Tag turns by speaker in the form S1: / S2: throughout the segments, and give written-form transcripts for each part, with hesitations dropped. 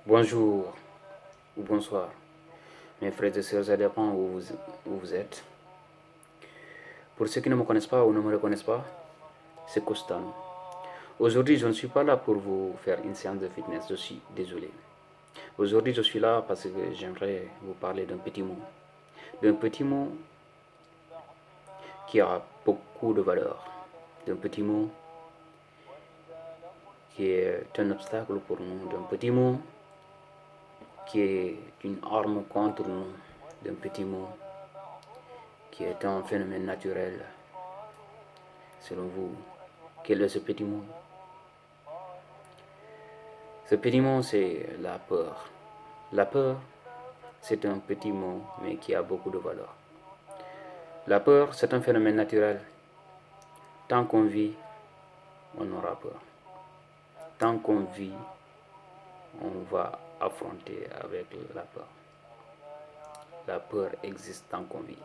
S1: Bonjour ou bonsoir, mes frères et sœurs, ça dépend où vous êtes. Pour ceux qui ne me connaissent pas ou ne me reconnaissent pas, c'est Costano. Aujourd'hui, je ne suis pas là pour vous faire une séance de fitness, je suis désolé. Aujourd'hui, je suis là parce que j'aimerais vous parler d'un petit mot. D'un petit mot qui a beaucoup de valeur. D'un petit mot qui est un obstacle pour nous. D'un petit mot qui est une arme contre nous. D'un petit mot qui est un phénomène naturel. Selon vous, quel est ce petit mot? Ce petit mot, c'est la peur. La peur, c'est un petit mot, mais qui a beaucoup de valeur. La peur, c'est un phénomène naturel. Tant qu'on vit, on aura peur. Tant qu'on vit, on va affronter avec la peur. La peur existe tant qu'on vit.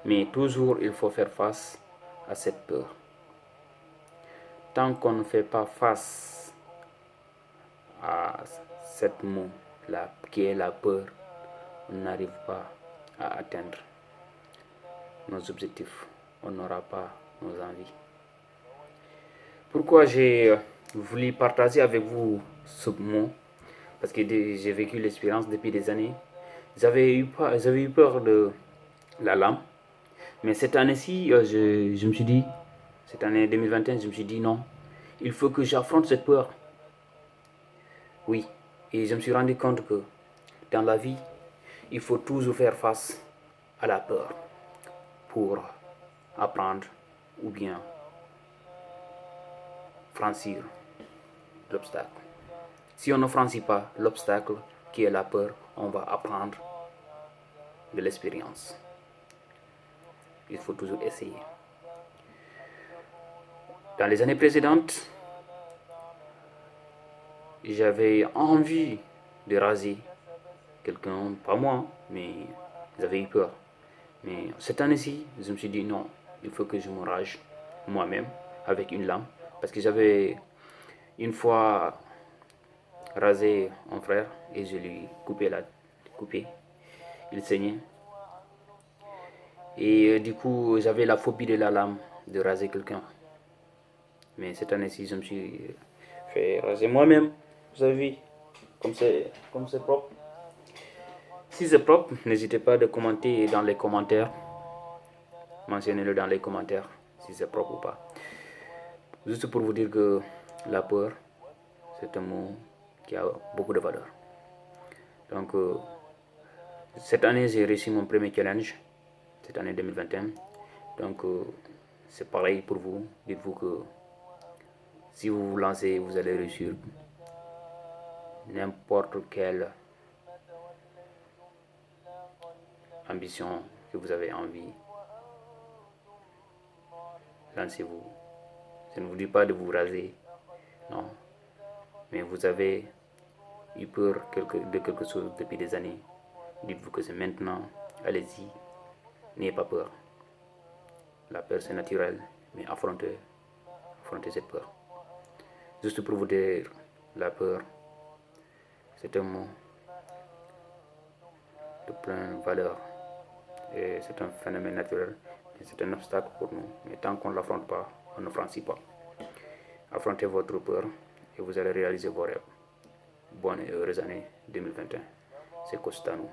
S1: Mais toujours, il faut faire face à cette peur. Tant qu'on ne fait pas face à cette mot là, qui est la peur, on n'arrive pas à atteindre nos objectifs. On n'aura pas nos envies. Pourquoi j'ai voulu partager avec vous ce mot? Parce que j'ai vécu l'expérience depuis des années. J'avais eu peur de la lame. Mais cette année-ci, je me suis dit, cette année 2021, je me suis dit non, il faut que j'affronte cette peur. Oui, et je me suis rendu compte que dans la vie, il faut toujours faire face à la peur pour apprendre ou bien franchir l'obstacle. Si on ne franchit pas l'obstacle qui est la peur, on va apprendre de l'expérience. Il faut toujours essayer. Dans les années précédentes, j'avais envie de raser quelqu'un, pas moi, mais j'avais eu peur. Mais cette année-ci, je me suis dit non, il faut que je me rage moi-même avec une lame. Parce que j'avais une fois rasé un frère et je lui coupé. Il saignait. Et du coup, j'avais la phobie de la lame, de raser quelqu'un. Mais cette année-ci, je me suis fait raser moi-même. Vous avez vu, comme c'est propre. Si c'est propre, n'hésitez pas de commenter dans les commentaires. Mentionnez-le dans les commentaires si c'est propre ou pas. Juste pour vous dire que la peur, c'est un mot qui a beaucoup de valeur. Donc, cette année, j'ai réussi mon premier challenge, cette année 2021. Donc, c'est pareil pour vous. Dites-vous que si vous vous lancez, vous allez réussir n'importe quelle ambition que vous avez envie. Lancez-vous. Je ne vous dis pas de vous raser, non. Mais vous avez eu peur de quelque chose depuis des années. Dites-vous que c'est maintenant. Allez-y. N'ayez pas peur. La peur, c'est naturel, mais affrontez cette peur. Juste pour vous dire, la peur, c'est un mot de pleine valeur. Et c'est un phénomène naturel, et c'est un obstacle pour nous. Mais tant qu'on ne l'affronte pas, on ne franchit pas. Affrontez votre peur et vous allez réaliser vos rêves. Bonne et heureuse année 2021. C'est Costano.